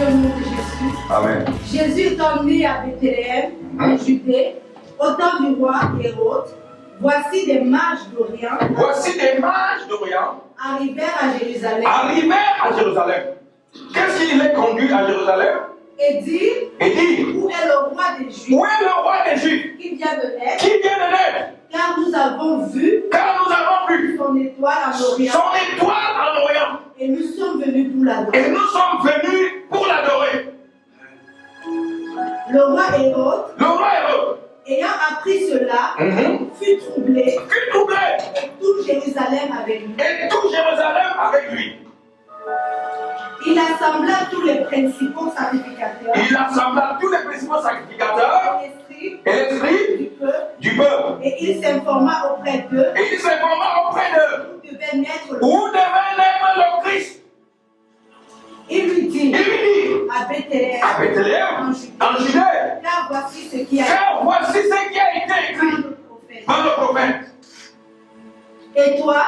le nom de Jésus. Amen. Jésus étant né à Bethléem, en Judée, au temps du roi Hérode, voici des mages d'Orient. Voici des mages d'Orient Arrivèrent à Jérusalem. Qu'est-ce qui les conduit à Jérusalem? Et dire, où est le roi des Juifs? Où est le roi des Juifs? Qui vient de naître? Qui vient de naître? Car nous avons vu son étoile en Orient. Et nous sommes venus pour l'adorer. Le roi Hérode, ayant appris cela, fut troublé. Et tout Jérusalem avec lui. Il assembla tous les principaux sacrificateurs. Et les scribes du peuple. Et il s'informa auprès d'eux. Où devait naître le Christ. Il lui dit, à Bethléem, en Judée, car voici ce qui a été écrit par le prophète. Et toi,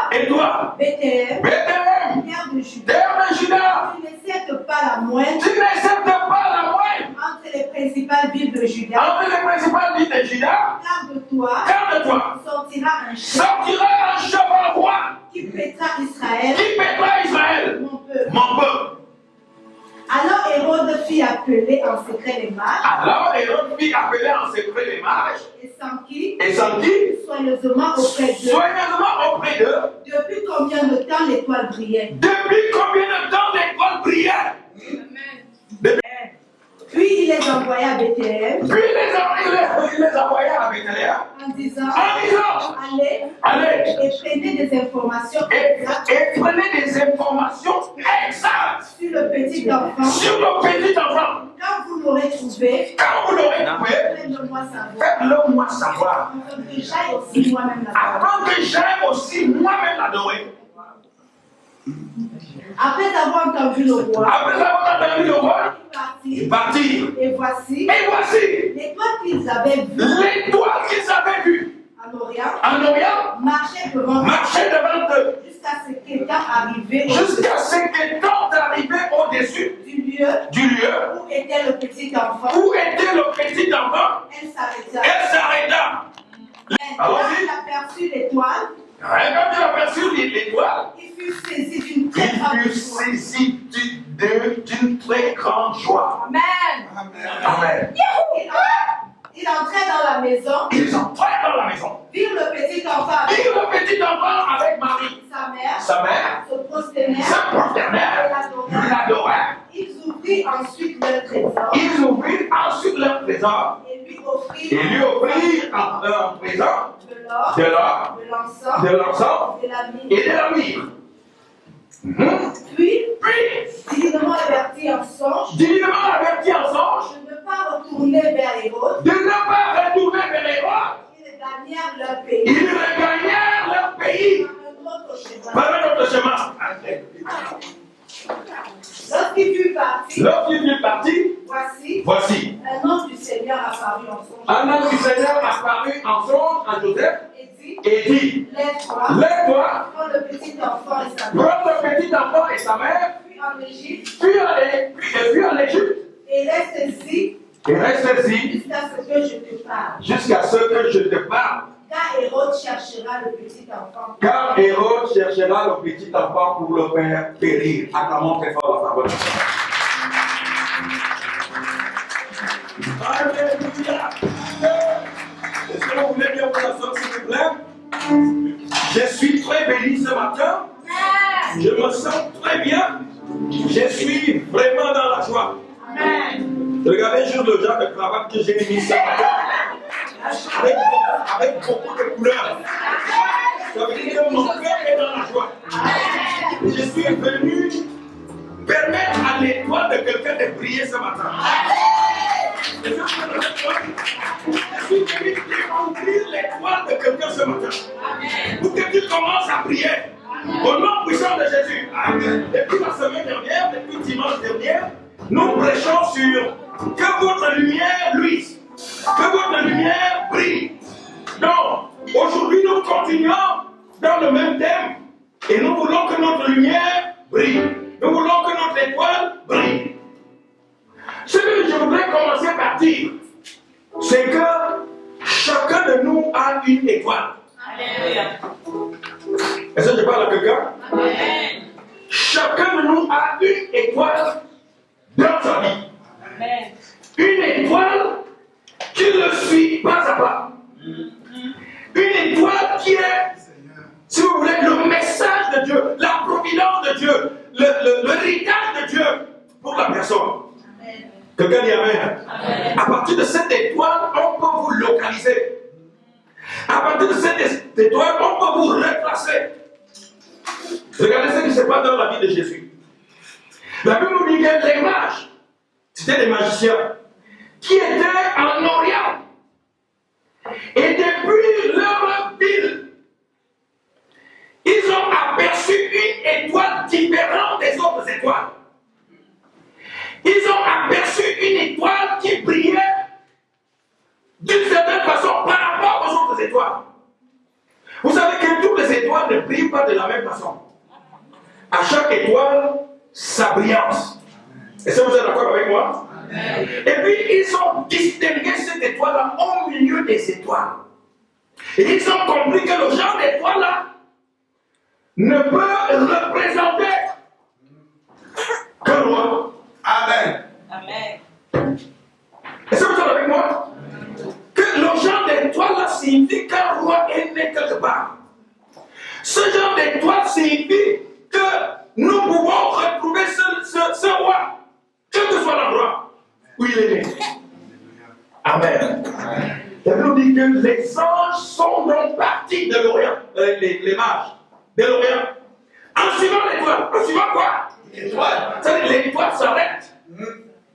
Bethléem, terre de Juda, tu n'acceptes pas la moindre entre les principales villes de Juda. Car de toi sortira un cheval roi qui pétera Israël, mon peuple. Alors Hérode fit appeler en secret les mages. Et s'enquit soigneusement auprès d'eux. Depuis combien de temps l'étoile brillait? Puis il les envoya à Bethléem. En disant, allez et prenez des informations exactes sur le petit enfant. Quand vous l'aurez trouvé, faites-le-moi savoir. Afin que j'aille aussi moi-même l'adorer. Après avoir entendu le roi, il partit. Et voici l'étoile qu'ils avaient vue en Orient marchait devant eux jusqu'à ce qu'étant arrivé au-dessus du lieu où était le petit enfant. Elle s'arrêta. Quand il aperçut l'étoile, il fut saisi d'une très grande joie. Amen. Il entrait dans la maison. Virent le petit enfant avec Marie, sa mère, se prosternèrent et l'adoraient. Ils ouvrirent ensuite leur trésor. Et lui offrirent un présent de l'or, de l'encens et de la myrrhe. Puis, divinement averti en songe, de ne pas retourner vers Hérode, ils regagnèrent leur pays par un autre chemin. Lorsqu'il fut parti, voici, un ange du Seigneur apparut en songe à Joseph et dit, lève-toi, prends le petit enfant et sa mère, puis en Égypte, et reste ici, jusqu'à ce que je te parle. Car Hérode cherchera le petit enfant pour le faire périr. Acclamons très fort la parole. Alléluia. Est-ce que vous voulez bien vous asseoir, s'il vous plaît? Je suis très béni ce matin. Je me sens très bien. Je suis vraiment dans la joie. Amen. Regardez juste le genre de cravate que j'ai mis ce matin. Avec beaucoup de couleurs. Ça veut dire que mon cœur est dans la joie. Je suis venu permettre à l'étoile de quelqu'un de briller ce matin. Je suis venu découvrir l'étoile de quelqu'un ce matin. Pour que tu commences à prier. Au nom puissant de Jésus. Depuis la semaine dernière, depuis dimanche dernier, nous prêchons sur que votre lumière luise. Que votre lumière brille. Donc, aujourd'hui, nous continuons dans le même thème. Et nous voulons que notre lumière brille. Nous voulons que notre étoile brille. de Dieu, l'héritage de Dieu pour la personne. Quelqu'un dit Amen. Amen. À partir de cette étoile, on peut vous localiser. À partir de cette étoile, on peut vous replacer. Regardez ce qui se passe dans la vie de Jésus. La Bible nous dit que les mages, c'était des magiciens, qui étaient en Orient. Et depuis leur ville, ils ont aperçu une étoile différente des autres étoiles. Ils ont aperçu une étoile qui brillait d'une certaine façon par rapport aux autres étoiles. Vous savez que toutes les étoiles ne brillent pas de la même façon. À chaque étoile, sa brillance. Est-ce que vous êtes d'accord avec moi? Amen. Et puis, ils ont distingué cette étoile-là au milieu des étoiles. Et ils ont compris que le genre d'étoile-là ne peut représenter qu'un roi. Amen. Amen. Est-ce que vous êtes avec moi? Que le genre d'étoile-là signifie qu'un roi est né quelque part. Ce genre d'étoile signifie que nous pouvons retrouver ce roi, quel que soit l'endroit où il est né. Amen. La Bible dit que les anges sont donc partis de l'Orient, les mages, de l'Orient, en suivant l'étoile. En suivant quoi? L'étoile. C'est-à-dire l'étoile s'arrête.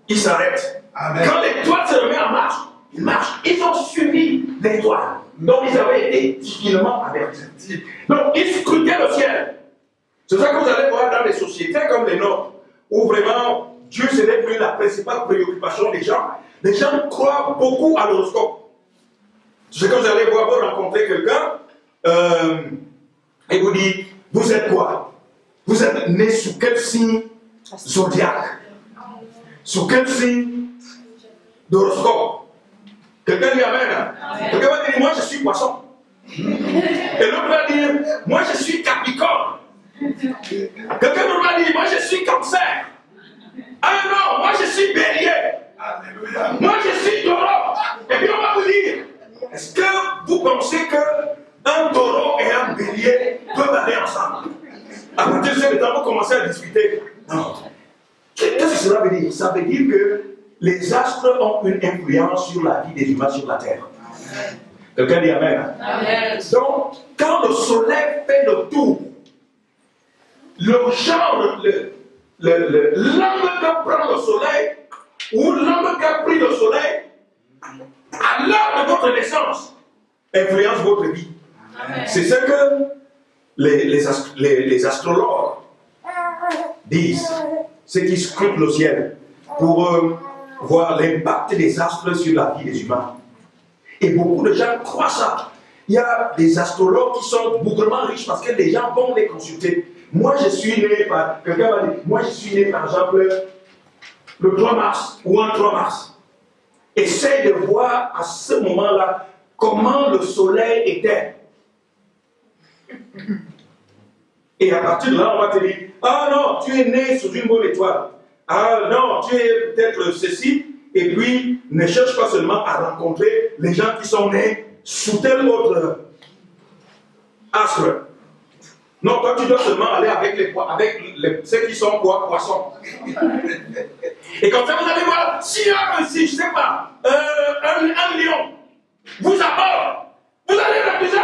Il s'arrête. Quand l'étoile se remet en marche, il marche. Ils ont suivi l'étoile. Donc ils avaient été divinement avertis. Donc ils scrutaient le ciel. C'est ça que vous allez voir dans les sociétés comme les nôtres, où vraiment Dieu, ce n'est plus la principale préoccupation des gens. Les gens croient beaucoup à l'horoscope. C'est que vous allez voir, vous rencontrer quelqu'un, et vous dites, vous êtes quoi? Vous êtes né sous quel signe zodiaque? Sous quel signe d'horoscope? Quelqu'un dit Amen. Quelqu'un va dire, moi je suis poisson. Et l'autre va dire, moi je suis capricorne. Quelqu'un d'autre va dire, moi je suis cancer. Ah non, moi je suis bélier. Moi je suis taureau. Et puis on va vous dire, est-ce que vous pensez qu'un taureau et un bélier peuvent aller ensemble? À partir de ce temps, vous commencez à discuter. Non. Qu'est-ce que cela veut dire? Ça veut dire que les astres ont une influence sur la vie des humains sur la terre. Quelqu'un dit Amen. Amen. Donc, quand le soleil fait le tour, le genre, l'angle que prend le soleil, ou l'angle qu'a pris le soleil, à l'heure de votre naissance, influence votre vie. Amen. C'est ce que les astrologues disent, ceux qui scrutent le ciel, pour voir l'impact des astres sur la vie des humains. Et beaucoup de gens croient ça. Il y a des astrologues qui sont bougrement riches parce que les gens vont les consulter. Moi, je suis né par, quelqu'un va dire, moi, je suis né par exemple le 3 mars ou un 3 mars. Essaye de voir à ce moment-là comment le soleil était. Et à partir de là, on va te dire, ah non, tu es né sous une bonne étoile. Ah non, tu es peut-être ceci. Et puis, ne cherche pas seulement à rencontrer les gens qui sont nés sous tel autre astre. Non, toi tu dois seulement aller avec ceux qui sont quoi? Poissons. Et comme ça, vous allez voir, s'il y a aussi, je ne sais pas, un lion vous aborde, vous allez refuser.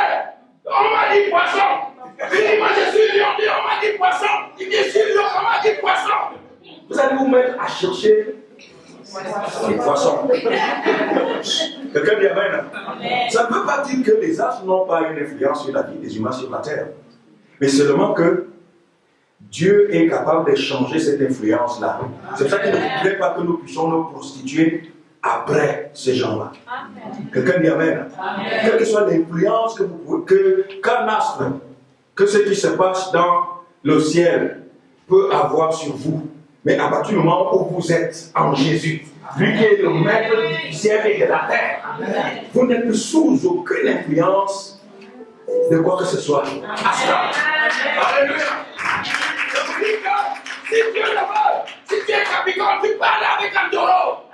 On m'a dit poisson. Il dit, moi je suis lion. On m'a dit poisson. Il dit, je suis lion. On m'a dit poisson. Vous allez vous mettre à chercher les poissons. Quelqu'un dit Amen. Ça ne veut pas dire que les astres n'ont pas une influence sur la vie des humains sur la terre. Mais seulement que Dieu est capable de changer cette influence-là. C'est pour ça qu'il ne voudrait pas que nous puissions nous prostituer après ces gens-là. Quelqu'un dit Amen. Quelle que soit l'influence qu'un astre, que ce qui se passe dans le ciel peut avoir sur vous. Mais à partir du moment où vous êtes en Jésus, lui qui est le maître du ciel et de la terre, vous n'êtes sous aucune influence de quoi que ce soit. Astral. Alléluia. Je vous dis que si Dieu le veut, si tu es Capricorne, tu parles avec un taureau.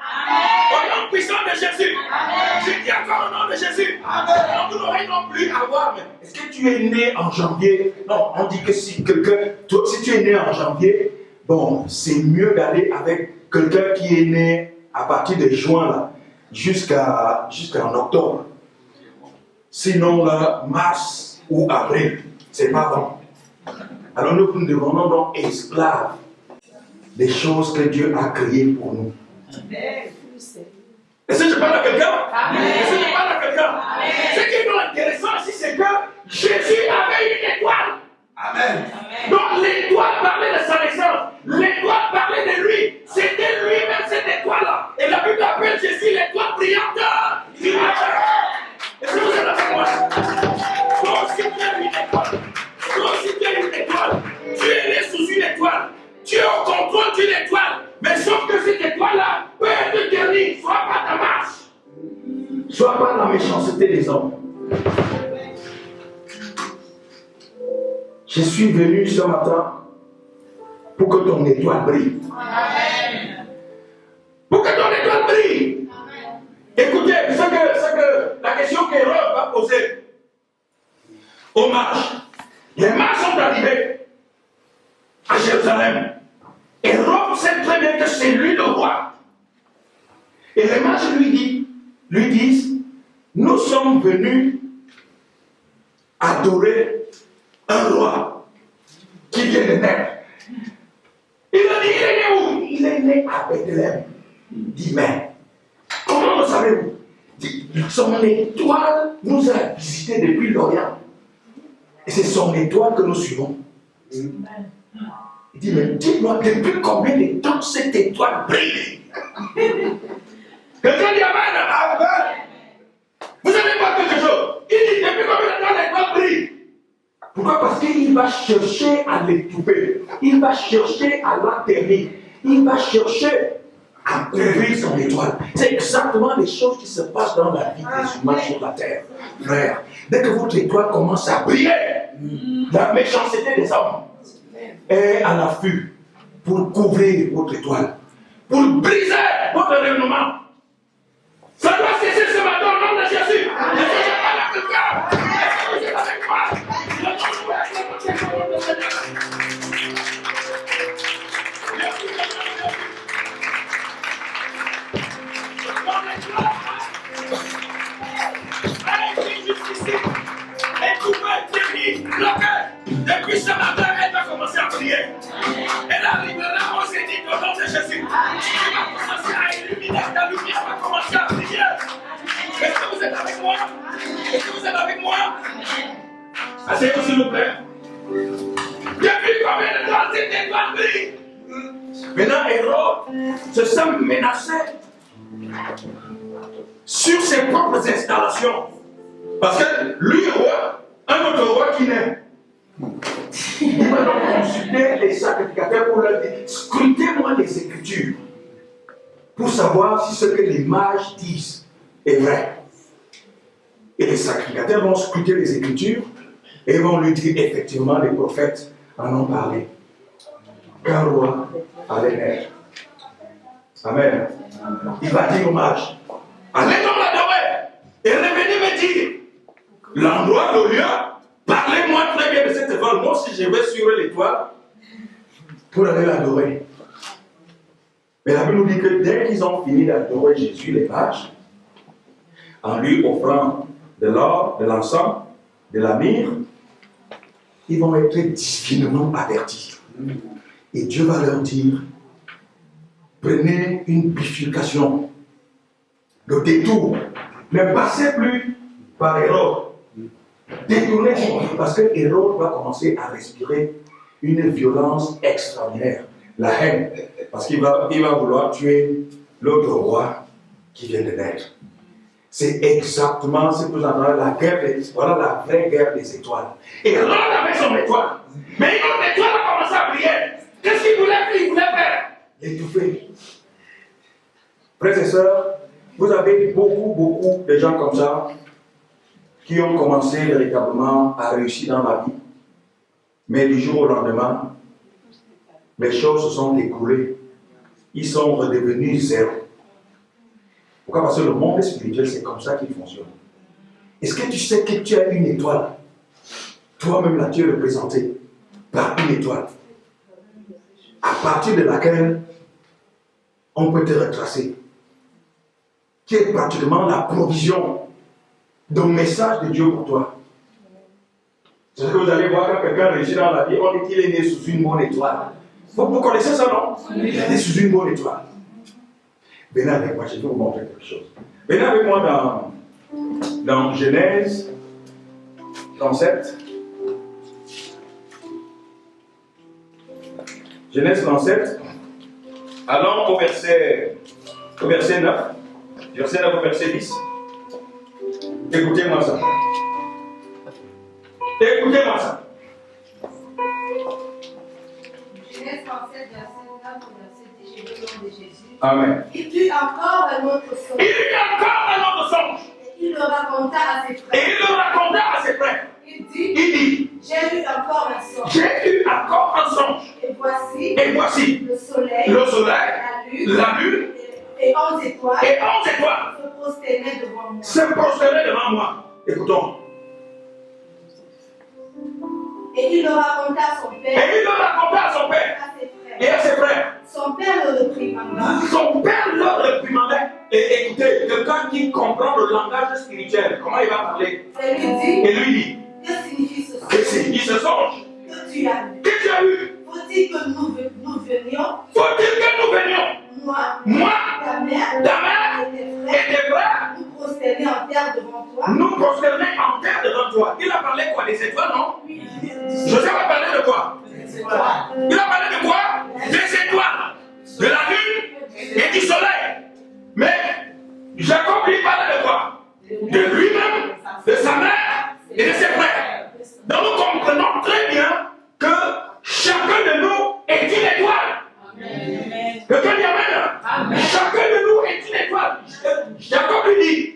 Au nom puissant de Jésus. Je dis encore au nom de Jésus. Donc vous n'aurez non plus à voir, mais est-ce que tu es né en janvier, non, on dit que si tu es né en janvier, bon, c'est mieux d'aller avec quelqu'un qui est né à partir de juin là, jusqu'en octobre. Sinon, là, mars ou avril, c'est pas bon. Alors nous devenons donc esclaves des choses que Dieu a créées pour nous. Est-ce que je parle à quelqu'un? Est-ce que je parle à quelqu'un? Ce qui est intéressant ici, c'est que Jésus avait une étoile. Amen. Donc l'étoile parlait de sa naissance. L'étoile parlait de lui. C'était lui-même cette étoile-là. Et la Bible appelle Jésus l'étoile brillante du matin. Est-ce que vous êtes avec moi? Donc si tu es une étoile, tu es né sous une étoile. Tu es au contrôle d'une étoile. Mais sauf que cette étoile-là peut être ternie, soit par ta marche, soit par la méchanceté des hommes. Je suis venu ce matin pour que ton étoile brille. Amen. Pour que ton étoile brille. Amen. Écoutez, c'est que la question qu'Hérode va poser aux mages. Les mages sont arrivés à Jérusalem. Hérode sait très bien que c'est lui le roi. Et les mages lui disent, nous sommes venus adorer un roi qui vient de naître. Il a dit, il est né où? Il est né à Bethléem. Il dit, mais comment le savez-vous? Son étoile nous a visités depuis l'Orient. Et c'est son étoile que nous suivons. Il dit, mais dites-moi, depuis combien de temps cette étoile brille? Quelqu'un dit Amen. Amen. Vous allez voir quelque chose. Il dit, depuis combien de temps l'étoile brille? Pourquoi? Parce qu'il va chercher à l'étouffer. Il va chercher à l'atterrir. Il va chercher à couvrir son étoile. C'est exactement les choses qui se passent dans la vie des humains sur la terre. Frère, dès que votre étoile commence à briller, la méchanceté des hommes est à l'affût pour couvrir votre étoile, pour briser votre rayonnement. Ça doit cesser ce matin au nom de Jésus. Est-ce que je parle à quelqu'un? Est-ce que vous êtes avec moi? Depuis ce matin, elle va commencer à prier. Elle arrivera au zénith au nom de Jésus. Elle va commencer à illuminer ta lumière, va commencer à prier. Est-ce que vous êtes avec moi? Est-ce que vous êtes avec moi? Asseyez-vous s'il vous plaît. Depuis combien de temps cette étoile brille? Maintenant, Hérode se sent menacé sur ses propres installations. Parce que lui, roi, un autre roi qui naît. Il va donc consulter les sacrificateurs pour leur dire, scrutez-moi les Écritures pour savoir si ce que les mages disent est vrai. Et les sacrificateurs vont scruter les Écritures et vont lui dire, effectivement, les prophètes en ont parlé. Qu'un roi allait naître. Amen. Il va dire aux mages, allez donc l'adorer et revenez me dire l'endroit, le lieu. Parlez-moi très bien de cette étoile. Moi aussi, je vais sur l'étoile pour aller l'adorer. Mais la Bible nous dit que dès qu'ils ont fini d'adorer Jésus, les mages, en lui offrant de l'or, de l'encens, de la myrrhe, ils vont être divinement avertis. Et Dieu va leur dire, prenez une bifurcation, le détour, ne passez plus par Hérode. Détournez parce que Hérode va commencer à respirer une violence extraordinaire, la haine, parce qu'il va vouloir tuer l'autre roi qui vient de naître. C'est exactement ce que vous entendez, la guerre voilà la vraie guerre des étoiles. Hérode avait son étoile, mais une autre étoile a commencé à briller. Qu'est-ce qu'il voulait faire? Il voulait faire l'étouffer. Frères et sœurs, vous avez beaucoup de gens comme ça qui ont commencé véritablement à réussir dans la vie. Mais du jour au lendemain, les choses se sont écoulées. Ils sont redevenus zéro. Pourquoi? Parce que le monde spirituel, c'est comme ça qu'il fonctionne. Est-ce que tu sais que tu as une étoile? toi-même là, tu es représenté par une étoile, à partir de laquelle on peut te retracer, qui est pratiquement la provision d'un message de Dieu pour toi. C'est ce que vous allez voir quand quelqu'un réussit dans la vie, on dit qu'il est né sous une bonne étoile. Vous connaissez ça, non? Il est né sous une bonne étoile. Venez avec moi, je vais vous montrer quelque chose. Venez avec moi dans Genèse 37. Genèse 37. Allons au verset 9. Verset 9 au verset 10. Écoutez-moi ça. Écoutez-moi ça. Genèse 37, verset 9 au verset 10, je veux le nom de Jésus. Amen. Il eut encore un autre songe. Il eut encore un autre songe. Et il le raconta à ses Et frères. il le raconta à ses frères. Il Il dit, dit, j'ai eu encore un songe. j'ai eu encore un songe. Et voici Et voici le soleil, le soleil, la lune, la lune et 11 étoiles et 11 étoiles se prosternaient devant moi. se prosternaient devant moi. Écoutons. Et il le raconta à son Et père, il le raconta à son père à ses frères. et à ses frères. Son père le réprimanda. Son père leur réprimandait. Et écoutez, quelqu'un qui comprend le langage spirituel, comment il va parler? Et lui dit, Et lui dit, que signifie ce que songe c'est ce songe que tu as lu? que tu as eu. Faut-il que nous venions, Faut-il que nous venions, moi, ta ta mère mère et tes et frères, tes frères, nous prosterner en terre devant toi? nous prosterner en terre devant toi? Il a parlé quoi? Des étoiles, non? Joseph a parlé de quoi? Il a parlé de quoi? Des étoiles, de la lune et du soleil. Mais Jacob lui parlait de quoi? De lui-même, de sa mère et de ses frères. Donc nous comprenons très bien que chacun de nous est une étoile. Quelqu'un dit Amen. Chacun de nous est une étoile. Jacob lui dit,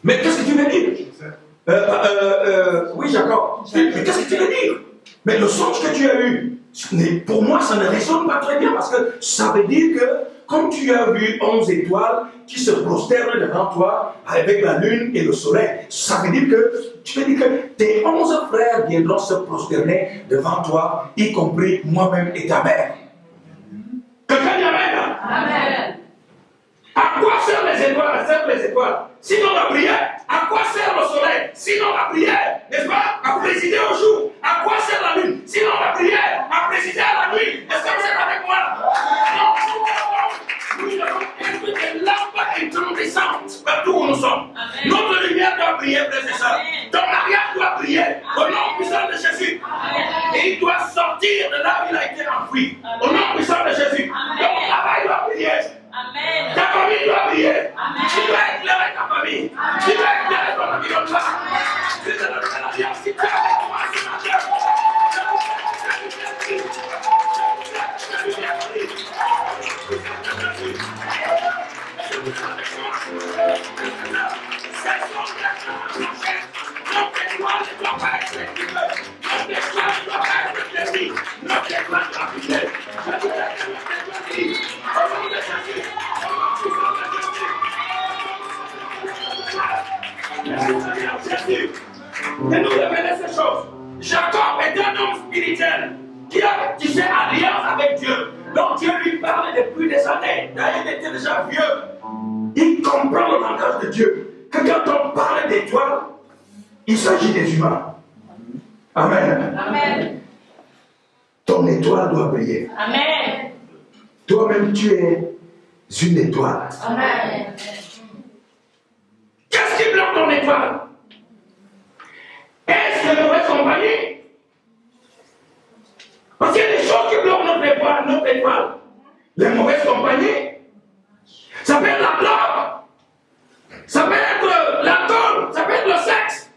mais qu'est-ce que tu veux dire? Oui, Jacob. Mais qu'est-ce que tu veux dire? Mais le songe que tu as eu, pour moi, ça ne résonne pas très bien parce que ça veut dire que, comme tu as vu 11 étoiles qui se prosternent devant toi avec la lune et le soleil, ça veut dire que tu veux dire que tes 11 frères viendront se prosterner devant toi, y compris moi-même et ta mère. Quelqu'un dit Amen. Amen. À quoi servent les étoiles? Servent les étoiles. Sinon la prière. À quoi sert le soleil? Sinon la prière. N'est-ce pas? À présider au jour. À quoi sert la lune? Sinon la prière. À présider à la nuit. Est-ce que vous êtes avec moi? Non. Nous devons être des lampes incandescentes partout où nous sommes. Amen. Notre lumière doit briller, frères et sœurs. Ton mariage doit briller. Au nom puissant de Jésus. Amen. Et il doit sortir de là où il a été enfoui. Au nom puissant de Jésus. Ton travail doit briller. Amen. Ta famille doit briller. Amen. Tu dois éclairer ta famille. Amen. Tu dois éclairer ton environnement. Tu dois donner la vie si tu es avec moi ce matin. Et nous révéler ces choses. Jacob est un homme spirituel qui a tissé alliance avec Dieu. Donc Dieu lui parle depuis des années. D'ailleurs, il était déjà vieux. Il comprend le langage de Dieu. Que quand on parle d'étoiles, il s'agit des humains. Amen. Amen. Ton étoile doit briller. Amen. Toi-même, tu es une étoile. Amen. Qu'est-ce qui bloque ton étoile? Est-ce la mauvaise compagnie? Parce qu'il y a des choses qui bloquent notre étoile. Les mauvaises compagnies. Ça peut être la drogue. Ça peut être l'alcool. Ça peut être le sexe.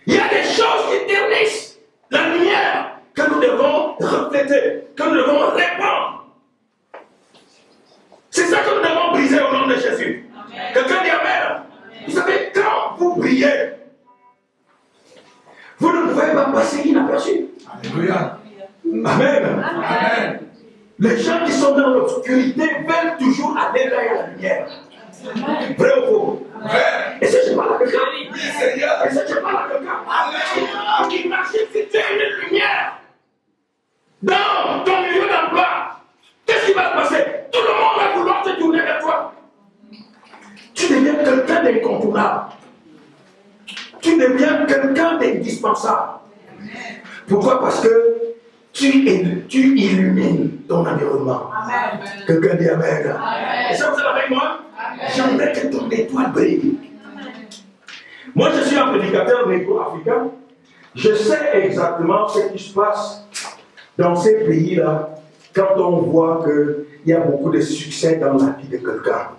Il y a des choses qui ternissent la lumière que nous devons refléter, que nous devons répandre. C'est ça que nous devons briser au nom de Jésus. Quelqu'un dit Amen. Vous savez, quand vous brillez, vous ne pouvez pas passer inaperçu. Alléluia. Amen. Amen. Les gens qui sont dans l'obscurité veulent toujours aller vers la lumière. Vrai ou faux? Vrai. Et si je parle à quelqu'un, et si je parle à quelqu'un, imagine si tu es une lumière dans ton milieu d'emploi, qu'est-ce qui va se passer? Tout le monde va vouloir te tourner vers toi. Tu deviens quelqu'un d'incontournable. Tu deviens quelqu'un d'indispensable. Pourquoi? Parce que tu illumines ton environnement. Amen. Quelqu'un dit Amen. Amen. Et ça, vous êtes avec moi? J'aimerais que ton étoile brille. Moi, je suis un prédicateur négro-africain. Je sais exactement ce qui se passe dans ces pays-là quand on voit qu'il y a beaucoup de succès dans la vie de quelqu'un.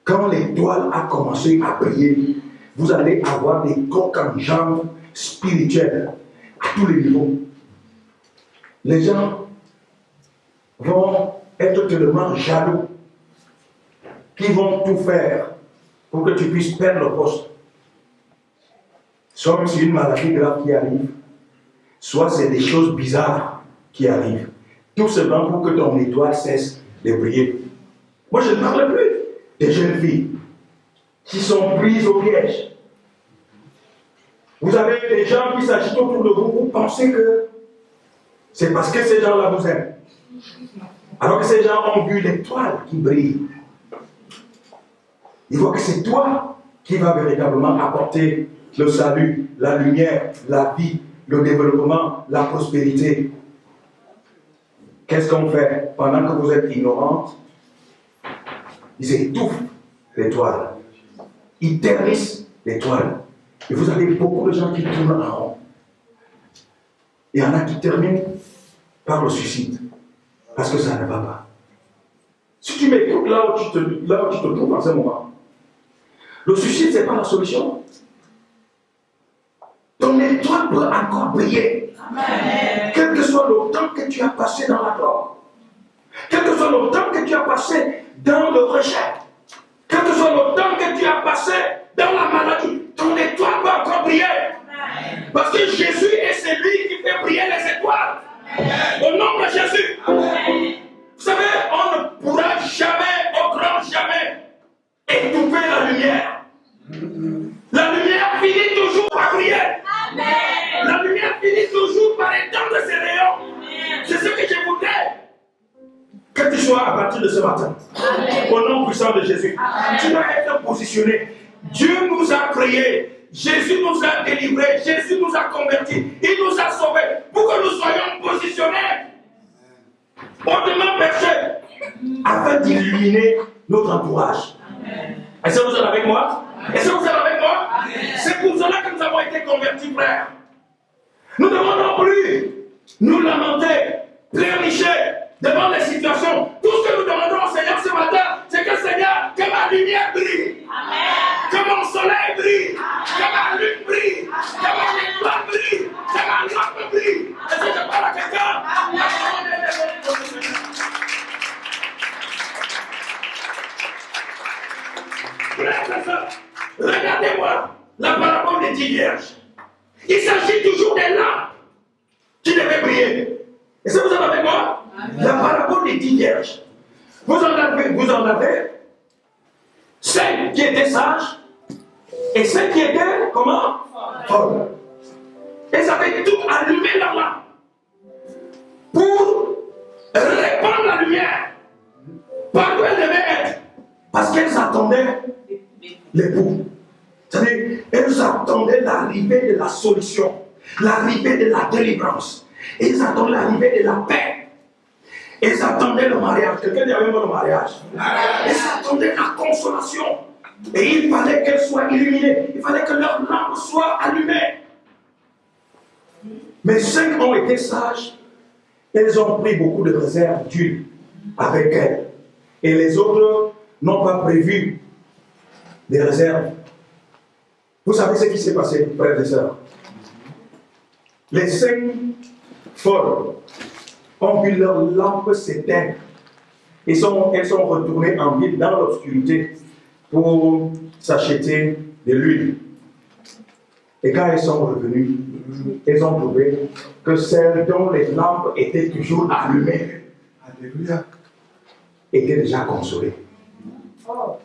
Quand l'étoile a commencé à briller, vous allez avoir des coques en jambes spirituelles à tous les niveaux. Les gens vont être tellement jaloux qu'ils vont tout faire pour que tu puisses perdre le poste. Soit c'est une maladie grave qui arrive, soit c'est des choses bizarres qui arrivent. Tout simplement pour que ton étoile cesse de briller. Moi, je ne parle plus des jeunes filles qui sont prises au piège. Vous avez des gens qui s'agitent autour de vous, vous pensez que c'est parce que ces gens-là vous aiment. Alors que ces gens ont vu l'étoile qui brille. Ils voient que c'est toi qui vas véritablement apporter le salut, la lumière, la vie, le développement, la prospérité. Qu'est-ce qu'on fait pendant que vous êtes ignorante? Ils étouffent l'étoile. Ils ternissent l'étoile. Et vous avez beaucoup de gens qui tournent en rond. Il y en a qui terminent par le suicide. Parce que ça ne va pas. Si tu m'écoutes là où tu te trouves en ce moment, le suicide, ce n'est pas la solution. Ton étoile peut encore briller. Amen. Quel que soit le temps que tu as passé dans la drogue, quel que soit le temps que tu as passé dans le rejet, quel que soit le temps que tu as passé dans la maladie, ton étoile peut encore briller. Amen. Parce que Jésus est celui qui fait briller les étoiles. Amen. Au nom de Jésus. Amen. Vous savez, on ne pourra jamais, au grand jamais, étouffer la lumière. La lumière finit toujours par briller. Amen. La lumière finit toujours par étendre ses rayons. Amen. C'est ce que je voudrais que tu sois à partir de ce matin. Amen. Au nom puissant de Jésus. Amen. Tu dois être positionné. Dieu nous a créés. Jésus nous a délivrés. Jésus nous a convertis. Il nous a sauvés pour que nous soyons positionnés hautement perchés afin d'illuminer notre entourage. Est-ce que vous êtes avec moi? Est-ce que vous êtes avec moi? C'est pour cela que nous avons été convertis, frères. Nous ne demandons plus nous lamenter, pleurnicher devant les situations. Tout ce que nous demandons au Seigneur ce matin, c'est que Seigneur, que ma lumière brille. Amen. Que mon soleil brille. Amen. Que ma lune brille. Amen. Que mon étoile brille. Que ma lampe brille. Est-ce que je parle à quelqu'un? Regardez-moi la parabole des 10 vierges. Il s'agit toujours des lampes qui devaient briller. Est-ce que vous en avez moi? Amen. La parabole des 10 vierges. Vous en avez 5 qui étaient sages et 5 qui étaient comment? Folles. Elles avaient tout allumé leur lampe pour répandre la lumière partout elles devaient être. Parce qu'elles attendaient l'époux. C'est-à-dire, elles attendaient l'arrivée de la solution, l'arrivée de la délivrance. Elles attendaient l'arrivée de la paix. Elles attendaient le mariage. Quelqu'un dit avec moi le mariage. Elles attendaient la consolation. Et il fallait qu'elles soient illuminées. Il fallait que leur lampe soit allumée. Mais 5 ont été sages. Elles ont pris beaucoup de réserves d'huile avec elles. Et les autres n'ont pas prévu des réserves. Vous savez ce qui s'est passé, frères et sœurs? Les 5 folles ont vu leur lampe s'éteindre. Elles sont retournées en ville dans l'obscurité pour s'acheter de l'huile. Et quand elles sont revenues, elles ont trouvé que celles dont les lampes étaient toujours allumées, étaient déjà consolées. Oh,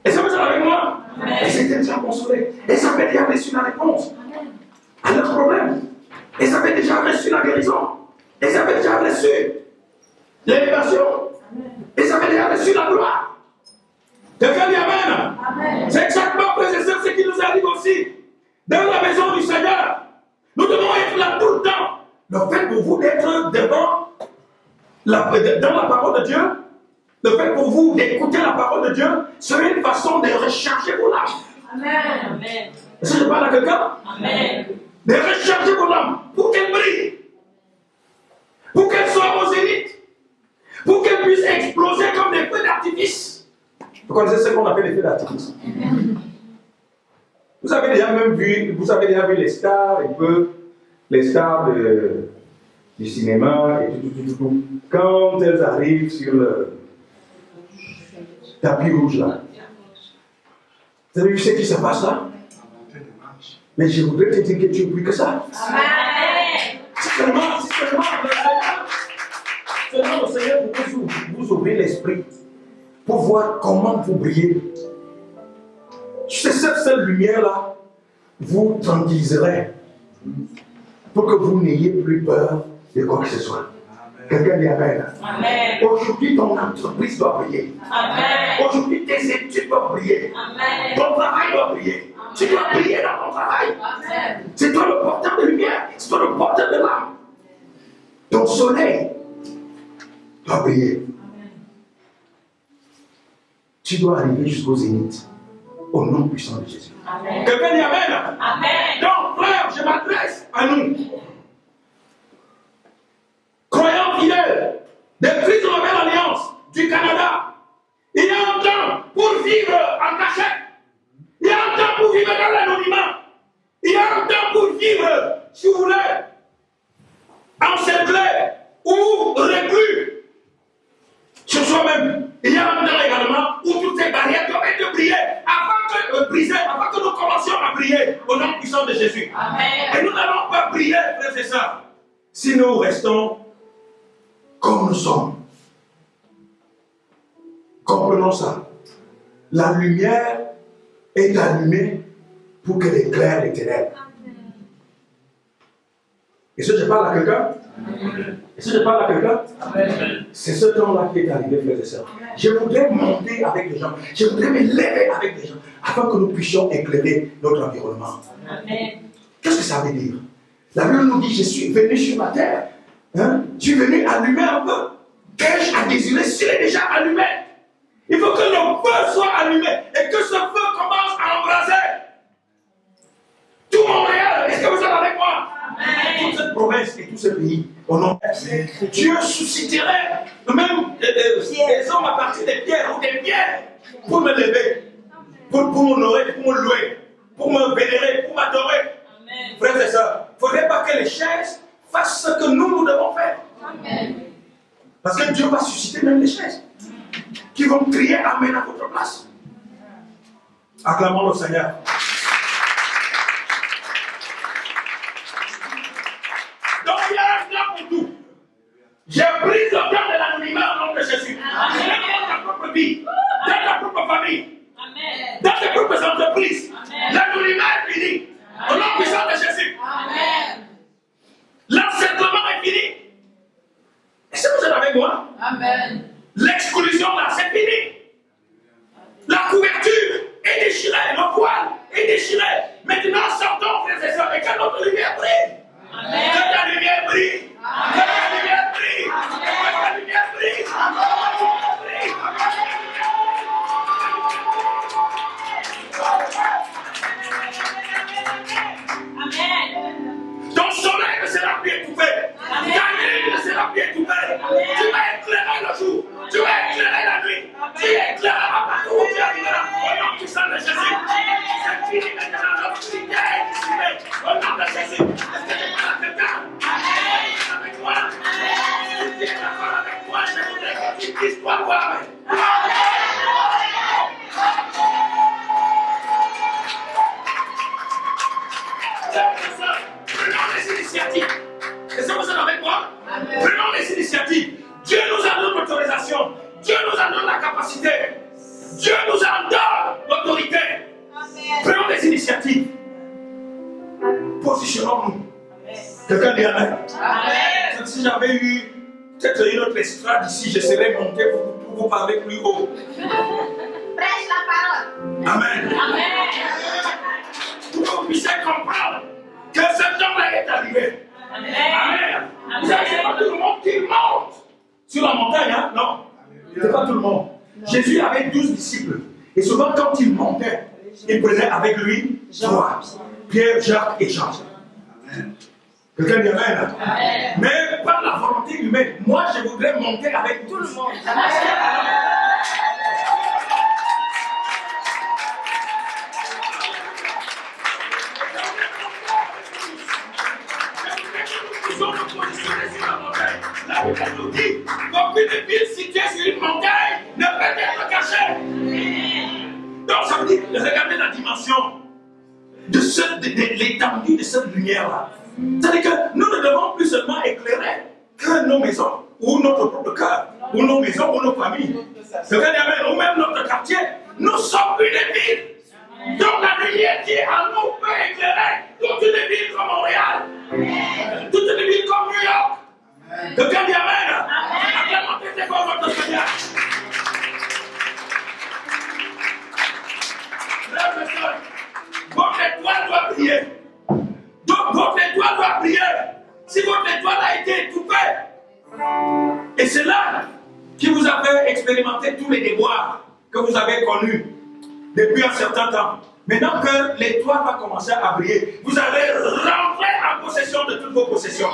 Est-ce que vous êtes avec moi? Elles étaient déjà consolées. Elles avaient déjà reçu la réponse à leur problème. Elles avaient déjà reçu la guérison. Elles avaient déjà reçu l'élévation. Elles avaient déjà reçu la gloire. Quelqu'un dit Amen. C'est exactement, frères et sœurs, ce qui nous arrive aussi dans la maison du Seigneur. Nous devons être là tout le temps. Le fait pour vous d'être dans la parole de Dieu, le fait pour vous d'écouter la parole de Dieu, serait une façon de recharger vos âmes. Amen. Est-ce que je parle à quelqu'un? Amen. De recharger vos âmes pour qu'elles brillent, pour qu'elles soient au zénith, pour qu'elles puissent exploser comme des feux d'artifice. Vous connaissez ce qu'on appelle les feux d'artifice? Vous avez déjà vu les stars, les stars du cinéma et tout. Quand elles arrivent sur le tapis rouge là, vous avez vu ce qui se passe là? Mais je voudrais te dire que tu es plus que ça. Amen. Si seulement le Seigneur vous ouvrir l'esprit pour voir comment vous brillez. Cette seule lumière-là vous tranquilliserait pour que vous n'ayez plus peur de quoi que ce soit. Quelqu'un dit Amen. Amen. Aujourd'hui, ton entreprise doit briller. Amen. Aujourd'hui, tes études doivent briller. Amen. Ton travail doit briller. Tu dois briller dans ton travail. Amen. C'est toi le porteur de lumière. C'est toi le porteur de l'âme. Ton soleil doit briller. Tu dois arriver jusqu'au zénith. Au nom puissant de Jésus. Amen. Quelqu'un dit Amen. Amen. Donc, frère, je m'adresse à nous. Croyants fidèles de Christ de la Nouvelle Alliance du Canada. Il y a un temps pour vivre en cachette. Il y a un temps pour vivre dans l'anonymat. Il y a un temps pour vivre, si vous voulez, encerclé ou reclus sur soi-même. Il y a un temps également où toutes ces barrières doivent être brisées avant que nous commencions à briller au nom puissant de Jésus. Amen. Et nous n'allons pas briller, frères et sœurs, si nous restons comme nous sommes. Comprenons ça. La lumière est allumée pour qu'elle éclaire les ténèbres. Est-ce que je parle à quelqu'un? Est-ce que je parle à quelqu'un? C'est ce temps-là qui est arrivé, frères et sœurs. Je voudrais monter avec les gens. Je voudrais me lever avec les gens afin que nous puissions éclairer notre environnement. Amen. Qu'est-ce que ça veut dire? La Bible nous dit, je suis venu sur la terre. Je suis venu allumer un peu. Qu'ai-je à désirer s'il est déjà allumé? Il faut que le feu soit allumé et que ce feu commence à embraser tout Montréal. Est-ce que vous êtes avec moi? Amen. Toute cette province et tout ce pays, au nom de Dieu susciterait même des hommes à partir des pierres ou des pierres pour me lever, pour m'honorer, pour me louer, pour me vénérer, pour m'adorer. Amen. Frères et sœurs, il ne faudrait pas que les chaises fassent ce que nous devons faire. Amen. Parce que Dieu va susciter même les chaises qui vont crier Amen à votre place. Acclamons le Seigneur. Donc il y a un plan pour tout. J'ai pris le plan de l'anonymat au nom de Jésus. Amen. Dans ta propre vie, dans ta propre famille, Amen. dans tes propres entreprises. Amen. L'anonymat est fini. Au nom puissant de Jésus. Amen. L'encerclement est fini. Est-ce que vous êtes avec moi? Amen. L'exclusion là, c'est fini. La couverture est déchirée, le voile est déchiré. Maintenant, sortons, frères et sœurs, et que notre lumière brille. Amen. Que ta lumière brille. Que ta lumière brille. Que ta lumière brille. Que ta lumière brille. Amen. Ton soleil ne sera plus étouffé. Ta nuit ne sera plus étouffée. Tu vas éclairer le jour. Tu vas éclairer la nuit. Tu éclaireras partout où tu arriveras. Au nom puissant de Jésus. C'est fini maintenant. L'obscurité est dissipée. Au nom de Jésus. Est-ce que tu parles à quelqu'un? Amen. Avec moi. Si tu es d'accord avec moi, je voudrais que tu puisses toi voir. Prenons les initiatives. Est-ce que vous êtes avec moi? Amen. Prenons les initiatives. Dieu nous en donne l'autorisation. Dieu nous en donne la capacité. Dieu nous en donne l'autorité. Quelqu'un dit Amen. Amen. Si j'avais eu peut-être une autre estrade ici, je serais monté pour vous parler plus haut. Prêche la parole. Amen. Pour que vous puissiez comprendre que cet homme-là est arrivé. Amen. Vous savez, c'est pas tout le monde qui monte sur la montagne, hein? Non. C'est pas tout le monde. Jésus avait 12 disciples. Et souvent, quand il montait, il prenait avec lui Jean, Pierre, Jacques et Jean. Quelqu'un dit Amen. Mais par la volonté humaine, moi je voudrais monter avec tout le monde. Ils sont positionnés sur la montagne. La Bible nous dit qu'aucune ville située sur une montagne ne peut être cachée. Donc ça veut dire, regardez la dimension de l'étendue de cette lumière-là. C'est-à-dire que nous ne devons plus seulement éclairer que nos maisons, ou notre propre cœur, ou nos maisons, ou nos familles, ou même notre quartier. Nous sommes une ville. Donc la lumière qui est en nous peut éclairer toute une ville comme Montréal, toute une ville comme New York. Quelqu'un dit Amen. Acclamez très fort votre Seigneur. Frères et sœurs, votre étoile doit briller. Donc votre étoile doit briller. Si votre étoile a été étouffée, et c'est là qui vous a fait expérimenter tous les déboires que vous avez connus depuis un certain temps. Maintenant que l'étoile va commencer à briller, vous allez rentrer en possession de toutes vos possessions.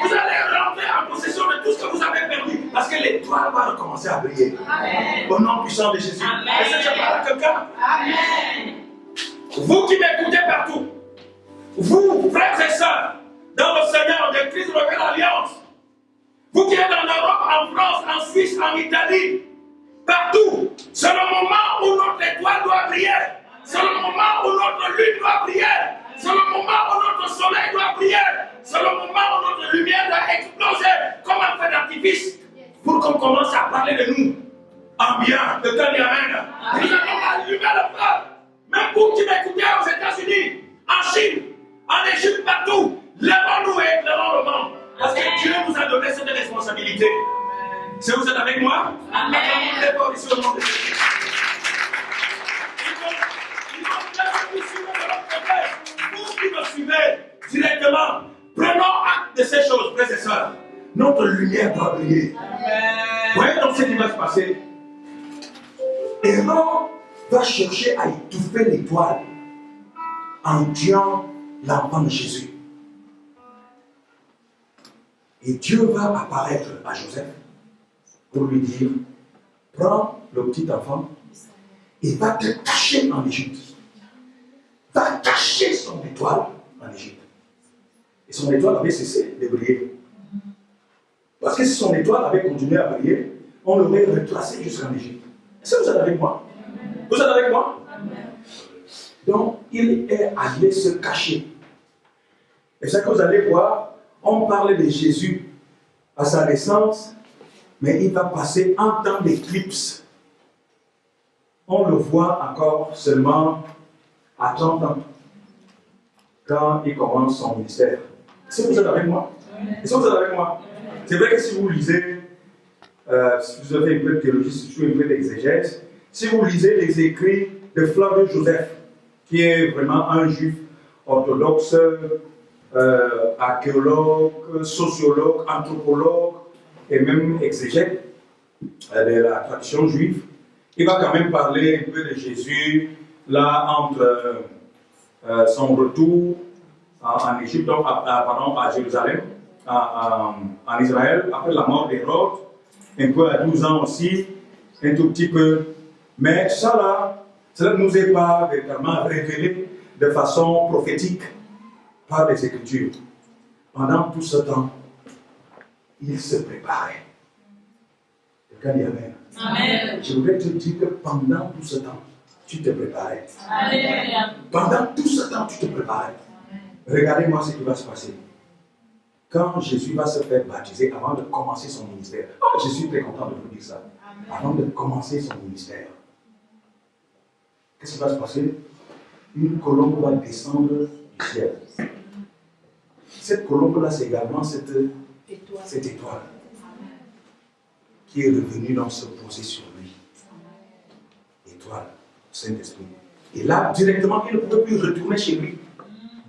Vous allez rentrer en possession de tout ce que vous avez perdu. Parce que l'étoile va recommencer à briller. Au nom puissant de Jésus. Est-ce que je parle à quelqu'un? Vous qui m'écoutez partout, vous, frères et sœurs, dans le Seigneur de Christ Nouvelle Alliance, vous qui êtes en Europe, en France, en Suisse, en Italie, partout, c'est le moment où notre étoile doit briller. C'est le moment où notre lune doit briller. C'est le moment où notre soleil doit briller. C'est le moment où notre lumière doit exploser comme un feu d'artifice pour qu'on commence à parler de nous en bien. De Dieu, Amen. Nous allons allumer le feu. Même vous qui m'écoutez aux États-Unis, en Chine, en Égypte, partout, lèvons-nous et éclairons le monde. Parce que Dieu nous a donné cette responsabilité. Si vous êtes avec moi, Amen. Lèvons ici au nom de Jésus. Vous qui me suivez directement, prenons acte de ces choses, frères et sœurs. Notre lumière doit briller. Vous voyez donc ce qui va se passer. Héron va chercher à étouffer l'étoile en tuant l'enfant de Jésus. Et Dieu va apparaître à Joseph pour lui dire, prends le petit enfant et va te cacher en Égypte. Va cacher son étoile en Égypte. Et son étoile avait cessé de briller. Parce que si son étoile avait continué à briller, on l'aurait retracé jusqu'en Égypte. Est-ce que vous êtes avec moi? Vous êtes avec moi? Donc, il est allé se cacher. Et ça que vous allez voir, on parle de Jésus à sa naissance, mais il va passer un temps d'éclipse. On le voit encore seulement à 30 ans, quand il commence son ministère. Est-ce que vous êtes avec moi? Est-ce que vous êtes avec moi? C'est vrai que si vous lisez, si vous avez un peu de théologie, surtout un peu d'exégèse, si vous lisez les écrits de Flavius Joseph, qui est vraiment un juif orthodoxe, archéologue, sociologue, anthropologue et même exégète de la tradition juive, il va quand même parler un peu de Jésus, là, entre son retour en Égypte, donc à Jérusalem, en Israël, après la mort d'Hérode, un peu à 12 ans aussi, un tout petit peu. Mais ça ne nous est pas véritablement révélé de façon prophétique par les Écritures. Pendant tout ce temps, il se préparait. Quelqu'un dit Amen. Amen. Je voudrais te dire que pendant tout ce temps, tu te préparais. Amen. Pendant tout ce temps, tu te préparais. Regardez-moi ce qui va se passer. Quand Jésus va se faire baptiser avant de commencer son ministère. Oh, je suis très content de vous dire ça. Avant de commencer son ministère. Qu'est-ce qui va se passer? Une colombe va descendre du ciel. Cette colombe-là, c'est également cette étoile qui est revenue donc se poser sur lui. Étoile, Saint-Esprit. Et là, directement, il ne pouvait plus retourner chez lui.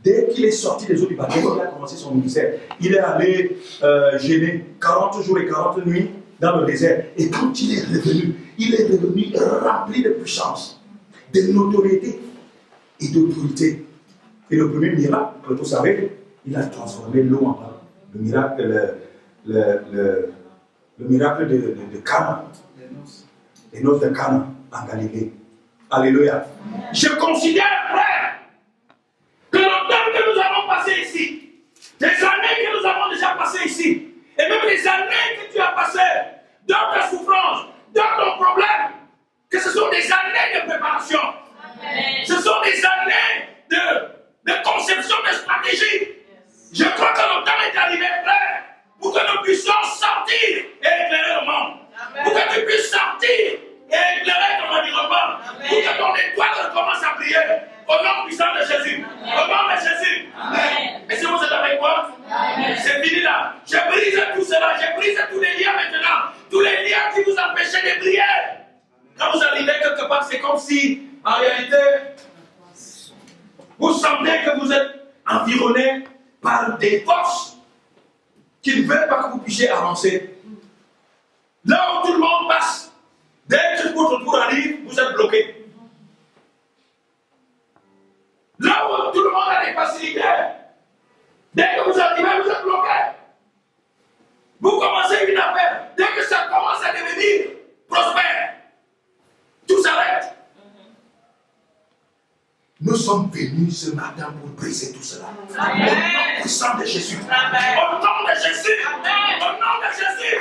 Dès qu'il est sorti des eaux du baptême, il a commencé son ministère. Il est allé gêner 40 jours et 40 nuits dans le désert. Et quand il est revenu rempli de puissance, de notoriété et d'autorité. Et le premier miracle, vous savez, il a transformé l'eau en pain. Le miracle, le miracle de Cana. Les noces de Cana en Galilée. Alléluia. Je considère, frère, que le temps que nous avons passé ici, les années que nous avons déjà passées ici, et même les années que tu as passées dans ta souffrance, dans ton problème, que ce sont des années de préparation. Amen. Ce sont des années de conception de stratégie. Je crois que le temps est arrivé, frère, pour que nous puissions sortir et éclairer le monde. Amen. Pour que tu puisses sortir et éclairer ton environnement. Amen. Pour que ton étoile recommence à briller. Au nom puissant de Jésus. Amen. Au nom de Jésus. Amen. Et si vous êtes avec moi, c'est fini là. Je brise tout cela. Je brise tous les liens maintenant. Tous les liens qui vous empêchaient de briller. Quand vous arrivez quelque part, c'est comme si, en réalité, vous sentez que vous êtes environné par des forces qui ne veulent pas que vous puissiez avancer. Là où tout le monde passe, dès que votre tour arrive, vous êtes bloqué. Là où tout le monde a des facilités, dès que vous arrivez, vous êtes bloqué. Vous commencez une affaire, dès que ça commence à devenir prospère, tout s'arrête. Nous sommes venus ce matin pour briser tout cela. Amen. Au nom puissant de Jésus. Amen. Au nom de Jésus. Amen. Au nom de Jésus.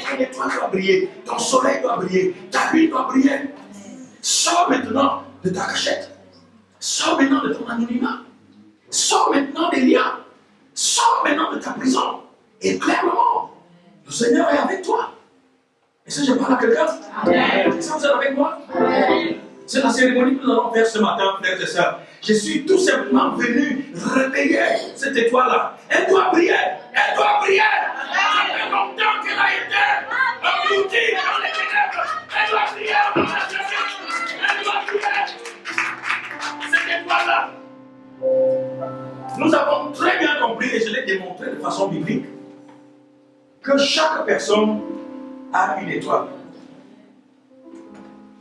Ton étoile doit briller. Ton soleil doit briller. Ta nuit doit briller. Sors maintenant de ta cachette. Sors maintenant de ton anonymat. Sors maintenant des liens. Sors maintenant de ta prison. Éclaire le monde. Le Seigneur est avec toi. Est-ce que je parle à quelqu'un? Est-ce que vous êtes avec moi? Amen. C'est la cérémonie que nous allons faire ce matin, frères et sœurs. Je suis tout simplement venu réveiller cette étoile-là. Elle doit briller. Elle doit briller. Ça fait longtemps qu'elle a été engloutie dans les ténèbres. Elle doit briller. Elle doit briller. Cette étoile-là. Nous avons très bien compris, et je l'ai démontré de façon biblique, que chaque personne a une étoile.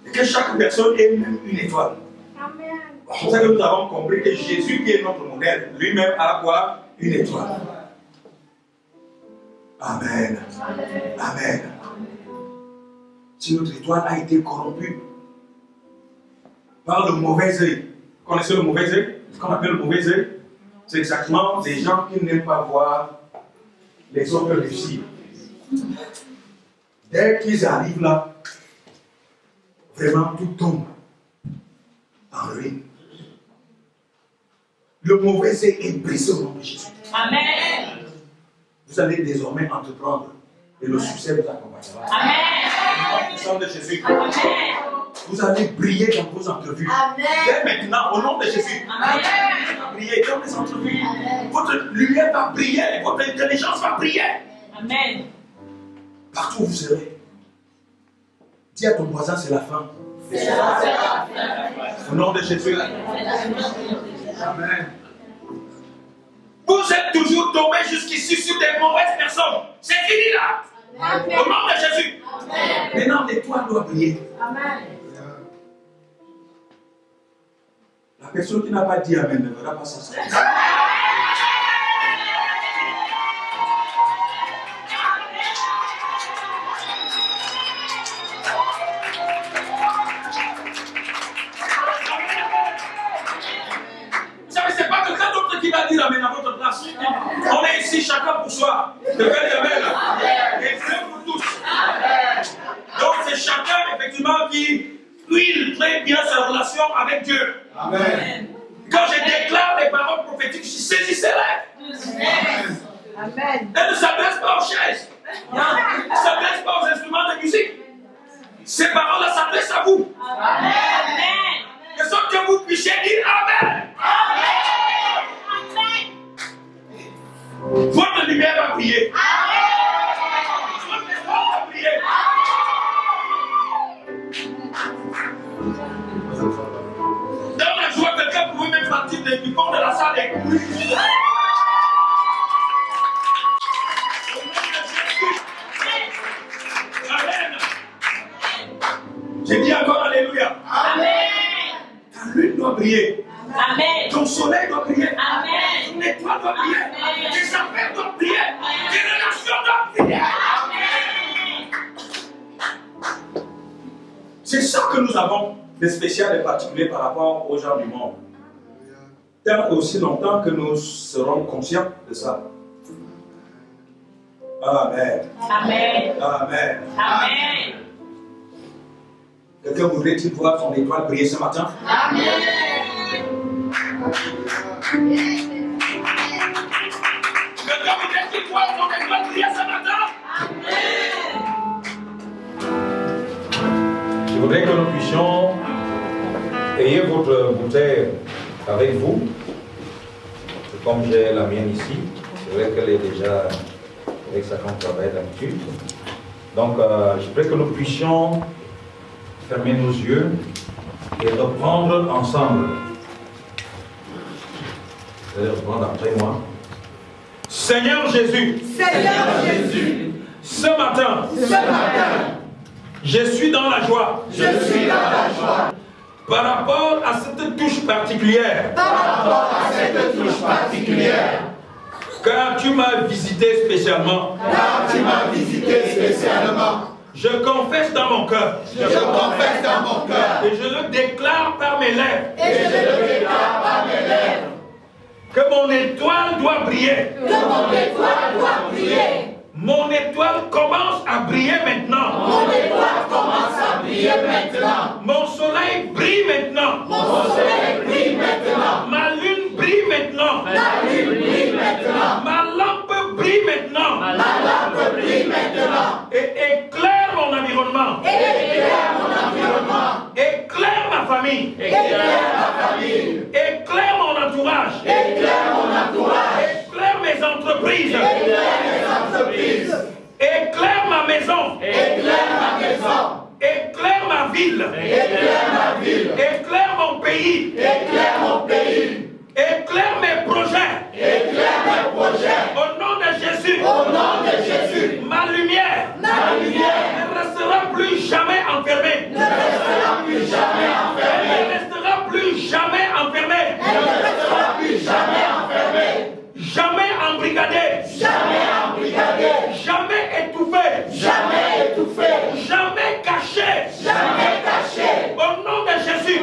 Et que chaque personne est même une étoile. Amen. C'est pour ça que nous avons compris que Jésus, qui est notre modèle, lui-même a quoi? Une étoile. Amen. Amen. Amen. Si notre étoile a été corrompue par le mauvais œil, vous connaissez le mauvais œil? Ce qu'on appelle le mauvais œil, c'est exactement des gens qui n'aiment pas voir les autres réussir. Dès qu'ils arrivent là, vraiment tout tombe en ruine. Le mauvais est brisé au nom de Jésus. Amen. Vous allez désormais entreprendre et le succès vous accompagnera. Amen. Au nom de Jésus. Amen. Vous allez briller dans vos entrevues. Amen. Dès maintenant, au nom de Jésus. Amen. Vous allez briller dans les entrevues. Votre lumière va briller, votre intelligence va briller. Amen. Partout où vous serez. Dis à ton voisin, c'est la fin. C'est la fin. Au nom de Jésus. Amen. Vous êtes toujours tombé jusqu'ici sur des mauvaises personnes. C'est fini là. Amen. Au nom de Jésus. Amen. Maintenant, l'étoile doit briller. Amen. La personne qui n'a pas dit Amen ne verra pas ça. Vous savez, c'est pas quelqu'un d'autre qui va dire Amen à votre place. On est ici chacun pour soi. Le Père dit Amen. Et Dieu pour tous. Donc c'est chacun effectivement qui huile très bien sa relation avec Dieu. Amen. Quand je déclare les paroles prophétiques, saisissez-les. Amen. Elles ne s'adressent pas aux chaises. Elles ne s'adressent pas aux instruments de musique. Ces paroles-là s'adressent à vous. Amen. De sorte que vous puissiez dire Amen. J'ai dit encore Alléluia. Amen. Ta lune doit briller. Amen. Ton soleil doit briller. Amen. Ton étoile doit briller. Amen. Tes affaires doivent briller. Amen. Tes relations doivent briller. Amen. C'est ça que nous avons de spécial et particulier par rapport aux gens du monde. Tant et aussi longtemps que nous serons conscients de ça. Amen. Amen. Amen. Amen. Quelqu'un voudrait-il voir son étoile briller ce matin? Amen. Quelqu'un voudrait-il voir son étoile briller ce matin? Je voudrais que nous puissions ayez votre bouteille avec vous. Comme j'ai la mienne ici, c'est vrai qu'elle est déjà avec ça qu'on travaille d'habitude. Donc, je voudrais que nous puissions fermer nos yeux et reprendre ensemble. Vous allez reprendre après moi. Seigneur Jésus, ce matin, je suis dans la joie. Par rapport à cette touche particulière. Car tu m'as visité spécialement. Je confesse dans mon cœur. Et je le déclare par mes lèvres. Que mon étoile doit briller. Mon étoile commence à briller maintenant. Mon soleil brille maintenant. Ma lune brille maintenant. Ma lampe brille maintenant. Et éclaire mon environnement. Éclaire ma famille. Éclaire mon entourage. Éclaire mes entreprises. Éclaire ma maison. Éclaire ma ville. Éclaire mon pays. Éclaire mes projets. Au nom de Jésus. Ma lumière ne restera plus jamais enfermée. Elle ne restera plus jamais enfermée. Jamais embrigadée. Jamais étouffée. Jamais cachée. Au nom de Jésus.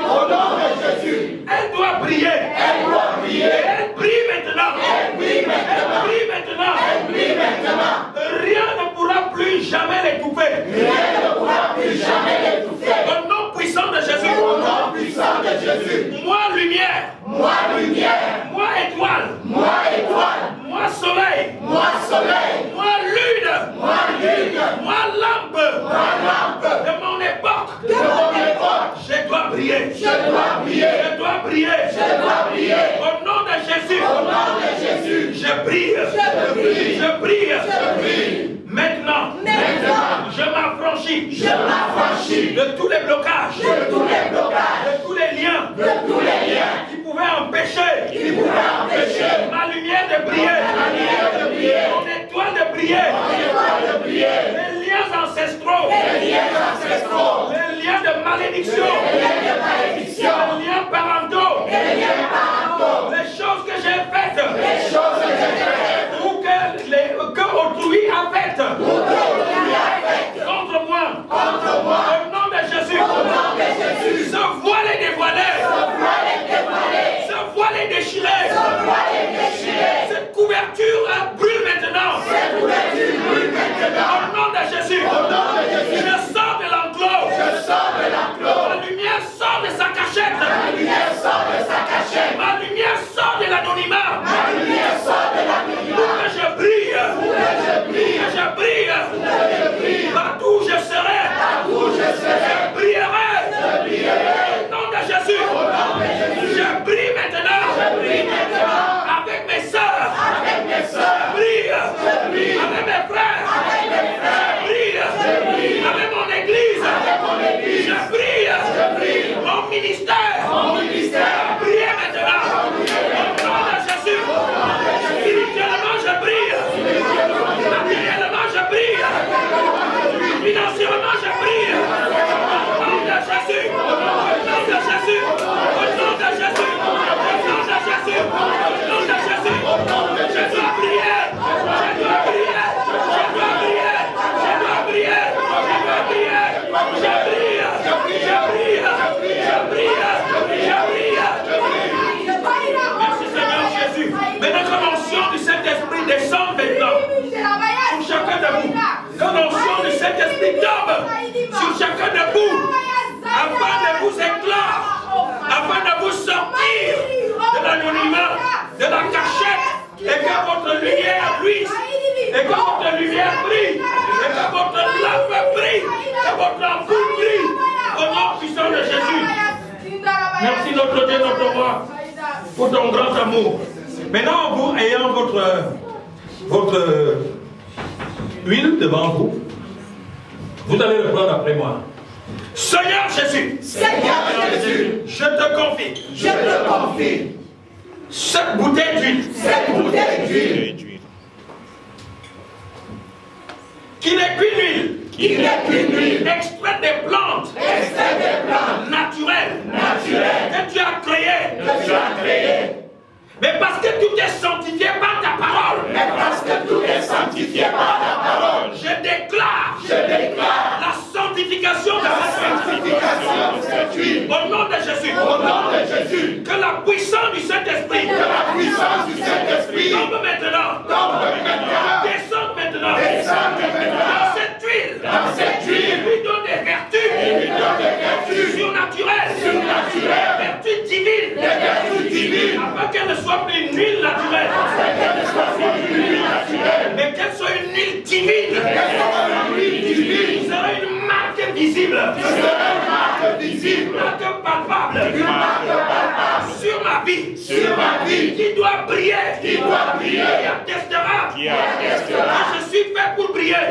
Elle doit briller. Elle brille maintenant. Rien ne pourra plus jamais l'étouffer. Au nom puissant de Jésus. Moi lumière. Moi étoile. Moi soleil. Moi lune. Moi lampe. De mon époque. Je dois briller. Au nom de Jésus. Je brille. Maintenant, je m'affranchis de tous les blocages, de tous les liens qui pouvaient empêcher ma lumière de briller, mon étoile de briller, les liens ancestraux, les liens de malédiction, les liens parentaux, les choses que j'ai faites, ou que autrui a faites contre moi. Au nom de Jésus. Ce voile est dévoilé. Ce voile est déchiré. Cette couverture brûle maintenant. Au nom de Jésus. Je sors de l'enclos. La lumière sort de sa cachette. Ma lumière sort de l'anonymat. Pour que je brille. Que l'onction de cet esprit tombe sur chacun de vous, afin de vous éclore, afin de vous sortir de l'anonymat, de la cachette, et que votre lumière luise, et que votre lumière brille, et que votre lampe brille, que votre ampoule brille, au nom puissant de Jésus. Merci notre Dieu, notre roi, pour ton grand amour. Maintenant, vous ayant votre huile devant vous, vous allez le prendre après moi. Seigneur Jésus, je te confie cette bouteille d'huile, qui n'est qu'une huile, extrait des plantes, naturelles, que tu as créées. Mais parce que tout est sanctifié par ta parole. Je déclare la sanctification de cette huile. Au nom de Jésus. Que la puissance du Saint-Esprit tombe maintenant. Descende maintenant. Dans cette huile. Et lui donne des vertus surnaturelles. Vertus divines. Afin qu'elle ne soit plus une huile naturelle. Mais qu'elle soit une huile divine. Il sera une marque visible. Marque palpable. Sur ma vie. Qui doit briller. Qui attestera. Que je suis fait pour briller.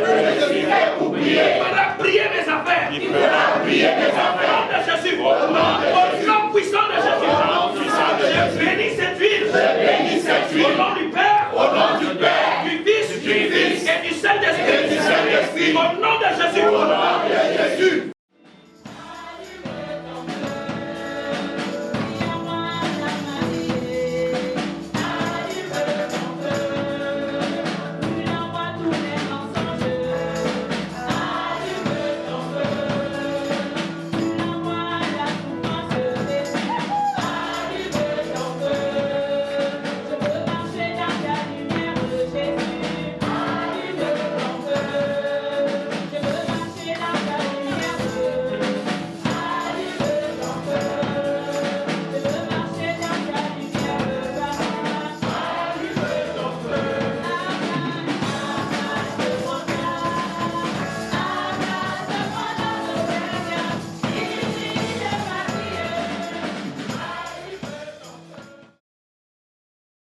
Il fera briller mes affaires. Au nom de Jésus. Au nom puissant de Jésus. Je bénis cette huile. Au nom du